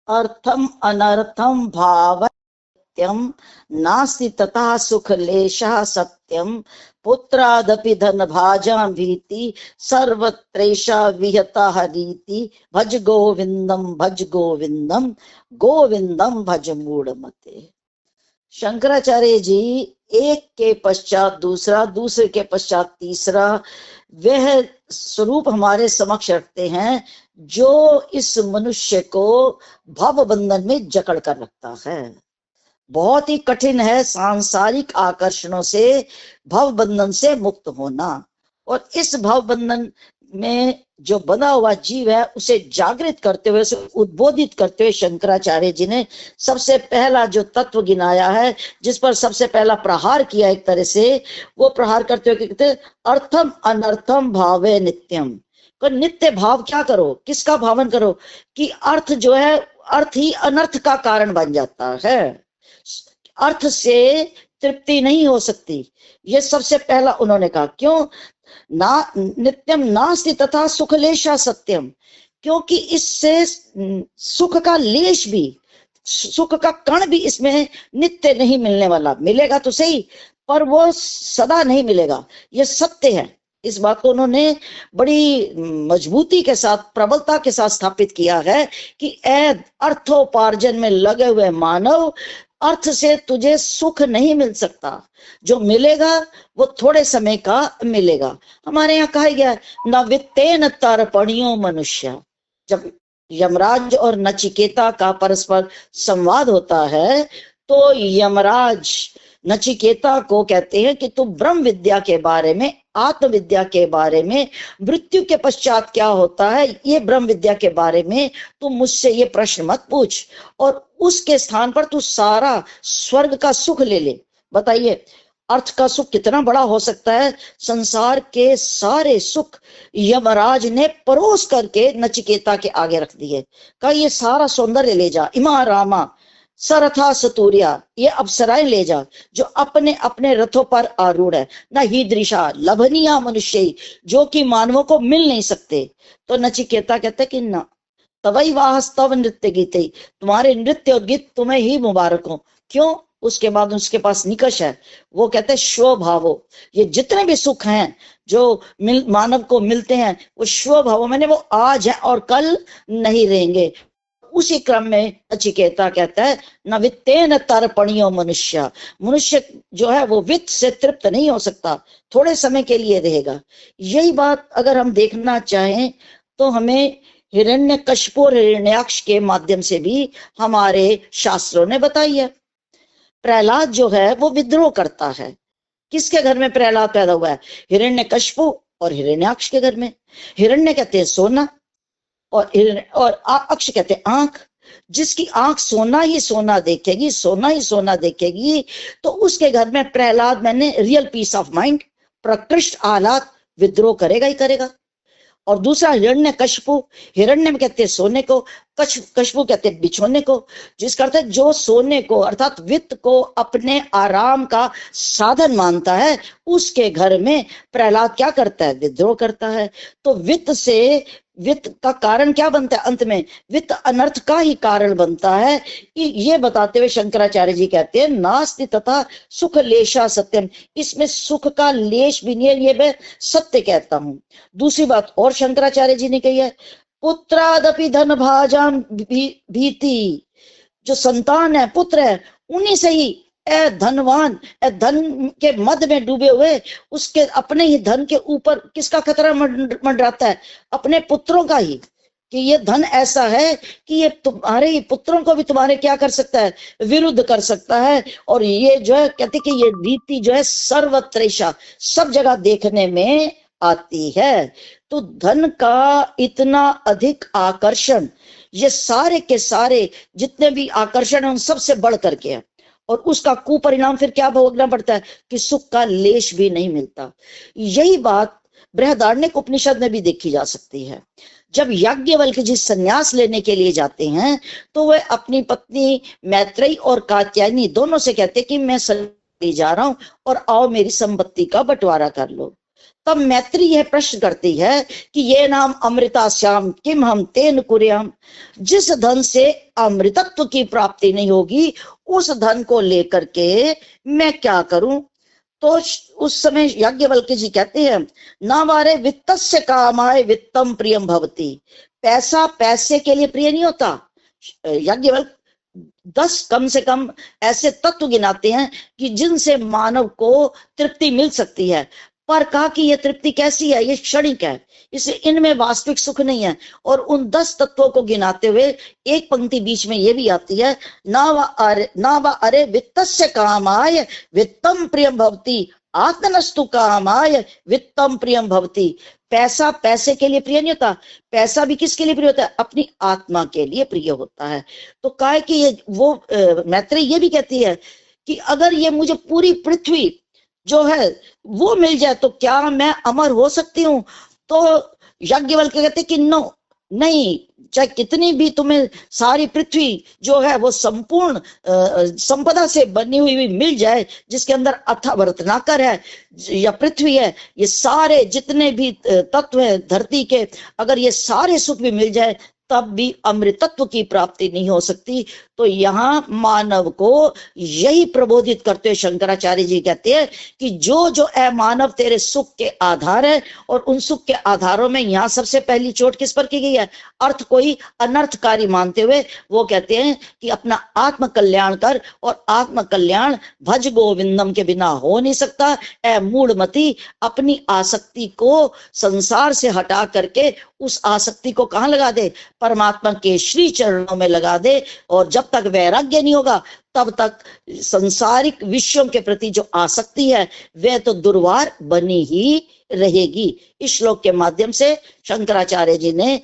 अर्थम अनर्थम भाव नास्ति तथा सुखलेशः सत्यम पुत्रादपि धन भाजा भीति सर्वत्रेषा विहता हरीति भज गोविंदम भज गोविंदम गोविंदम भज मूढ़मते। शंकराचार्य जी एक के पश्चात दूसरा, दूसरे के पश्चात तीसरा वह स्वरूप हमारे समक्ष रखते हैं जो इस मनुष्य को भव बंधन में जकड़ कर रखता है। बहुत ही कठिन है सांसारिक आकर्षणों से भव बंधन से मुक्त होना, और इस भव बंधन में जो बंधा हुआ जीव है उसे जागृत करते हुए, उसे उद्बोधित करते हुए शंकराचार्य जी ने सबसे पहला जो तत्व गिनाया है, जिस पर सबसे पहला प्रहार किया एक तरह से, वो प्रहार करते हुए कहते अर्थम अनर्थम भावे नित्यम। तो नित्य भाव क्या करो, किसका भावन करो कि अर्थ जो है, अर्थ ही अनर्थ का कारण बन जाता है। अर्थ से तृप्ति नहीं हो सकती, ये सबसे पहला उन्होंने कहा। क्यों ना नित्यम नास्ति तथा सुखलेशा सत्यम, क्योंकि इससे सुख का लेश भी, सुख का कण भी इसमें नित्य नहीं मिलने वाला। मिलेगा तो सही, पर वो सदा नहीं मिलेगा, ये सत्य है। इस बात को उन्होंने बड़ी मजबूती के साथ, प्रबलता के साथ स्थापित किया है कि अर्थोपार्जन में लगे हुए मानव, अर्थ से तुझे सुख नहीं मिल सकता। जो मिलेगा वो थोड़े समय का मिलेगा। हमारे यहाँ कहा गया न वित्तेन तर्पणियो मनुष्य। जब यमराज और नचिकेता का परस्पर संवाद होता है तो यमराज नचिकेता को कहते हैं कि तू ब्रह्म विद्या के बारे में, आत्मविद्या के बारे में, मृत्यु के पश्चात क्या होता है ये ब्रह्म विद्या के बारे में तू मुझसे ये प्रश्न मत पूछ, और उसके स्थान पर तू सारा स्वर्ग का सुख ले ले। बताइए अर्थ का सुख कितना बड़ा हो सकता है। संसार के सारे सुख यमराज ने परोस करके नचिकेता के आगे रख दिए। कहा ये सारा सौंदर्य ले जा, इमा रामा सरथा सतूर्या, ये अप्सराएं ले जा जो अपने अपने रथों पर आरूढ़ है। न ही दृशा लभनिया मनुष्य, जो कि मानवों को मिल नहीं सकते। तो नचिकेता कहते कि ना तवई वाहस्तव नृत्य गीते, तुम्हारे नृत्य और गीत तुम्हें ही मुबारक हो। क्यों? उसके बाद उसके पास निकष है, वो कहते हैं स्वभावो, ये जितने भी सुख हैं जो मानव को मिलते हैं वो स्वभावो, मैंने वो आज है और कल नहीं रहेंगे। उसी क्रम में नचिकेता कहता है न वित्तेन तर्पणियो मनुष्य, मनुष्य जो है वो वित्त से तृप्त नहीं हो सकता, थोड़े समय के लिए रहेगा। यही बात अगर हम देखना चाहें तो हमें हिरण्यकश्यप और हिरण्याक्ष के माध्यम से भी हमारे शास्त्रों ने बताई है। प्रहलाद जो है वो विद्रोह करता है। किसके घर में प्रहलाद पैदा हुआ है? हिरण्यकश्यप और हिरण्याक्ष के घर में। हिरण्य कहते हैं सोना और अक्ष कहते हैं आंख। जिसकी आंख सोना ही सोना देखेगी, सोना ही सोना देखेगी, तो उसके घर में प्रहलाद मैंने रियल पीस ऑफ माइंड, प्रकृष्ट आह्लाद, विद्रोह करेगा ही करेगा। और दूसरा हिरण्यकश्यप, हिरण्य में कहते हैं सोने को, कश्यप कहते हैं बिछोने को, जिसका अर्थ है जो सोने को अर्थात वित्त को अपने आराम का साधन मानता है, उसके घर में प्रहलाद क्या करता है? विद्रोह करता है। तो वित्त का कारण क्या बनता है? अंत में वित्त अनर्थ का ही कारण बनता है। ये बताते हुए शंकराचार्य जी कहते हैं नास्ति तथा सुख लेशा सत्यम, इसमें सुख का लेश भी नहीं है, ये मैं सत्य कहता हूं। दूसरी बात और शंकराचार्य जी ने कही है, पुत्रादपि धन भाजाम भीति, जो संतान है, पुत्र है, उन्हीं से ही धनवान, धन के मद में डूबे हुए, उसके अपने ही धन के ऊपर किसका खतरा मंडराता है? अपने पुत्रों का ही, कि ये धन ऐसा है कि ये तुम्हारे ही पुत्रों को भी तुम्हारे क्या कर सकता है? विरुद्ध कर सकता है। और ये जो है कहते कि ये रीति जो है सर्वत्रेषा, सब जगह देखने में आती है। तो धन का इतना अधिक आकर्षण, ये सारे के सारे जितने भी आकर्षण है उन सबसे बढ़ करके है, और उसका कुपरिणाम फिर क्या भोगना पड़ता है कि सुख का लेश भी नहीं मिलता। यही बात बृहदारण्यक उपनिषद में भी देखी जा सकती है। जब याज्ञवल्क्य जी संन्यास लेने के लिए जाते हैं तो वह अपनी पत्नी मैत्रेयी और कात्यायनी दोनों से कहते कि मैं जा रहा हूं और आओ मेरी संपत्ति का बंटवारा कर लो। तब मैत्री यह प्रश्न करती है कि ये नाम अमृता श्याम किम हम तेन कुर्याम, जिस धन से अमृतत्व की प्राप्ति नहीं होगी उस धन को लेकर के मैं क्या करूं। तो उस समय याज्ञवल्क्य जी कहते हैं ना वारे वित्तस्य कामाय वित्तम प्रियम भवति, पैसा पैसे के लिए प्रिय नहीं होता। याज्ञवल्क्य 10 कम से कम ऐसे तत्व गिनाते हैं कि जिनसे मानव को तृप्ति मिल सकती है, पर कहा कि यह तृप्ति कैसी है, ये क्षणिक है, इसे इनमें वास्तविक सुख नहीं है। और उन 10 तत्वों को गिनाते हुए एक पंक्ति बीच में ये भी आती है ना वा अरे वित्तस्य कामाय वित्तम प्रियम भवति आत्मनस्तु कामाय वित्तम प्रियम भवति। पैसा पैसे के लिए प्रिय नहीं होता, पैसा भी किसके लिए प्रिय होता है, अपनी आत्मा के लिए प्रिय होता है। तो कहा कि ये वो मैत्रेय ये भी कहती है कि अगर ये मुझे पूरी पृथ्वी जो है वो मिल जाए तो क्या मैं अमर हो सकती हूँ। तो याज्ञवल्क्य कहते कि नो, नहीं, चाहे कितनी भी तुम्हें सारी पृथ्वी जो है वो संपूर्ण संपदा से बनी हुई मिल जाए, जिसके अंदर अथावरत नाकर है या पृथ्वी है, ये सारे जितने भी तत्व हैं धरती के, अगर ये सारे सुख भी मिल जाए तब भी अमृतत्व की प्राप्ति नहीं हो सकती। तो यहाँ मानव को यही प्रबोधित करते हुए शंकराचार्य जी कहते हैं कि जो जो ए मानव तेरे सुख के आधार है, और उन सुख के आधारों में यहाँ सबसे पहली चोट किस पर की गई है, अर्थ कोई अनर्थकारी मानते हुए वो कहते हैं कि अपना आत्म कल्याण कर, और आत्म कल्याण भज गोविंदम के बिना हो नहीं सकता। ए मूढ़मती, अपनी आसक्ति को संसार से हटा करके उस आसक्ति को कहाँ लगा दे, परमात्मा के श्री चरणों में लगा दे। और जब तक वैराग्य नहीं होगा तब तक संसारिक विषयों के प्रति जो आसक्ति है वह तो दुर्वार बनी ही रहेगी। इस श्लोक के माध्यम से शंकराचार्य जी ने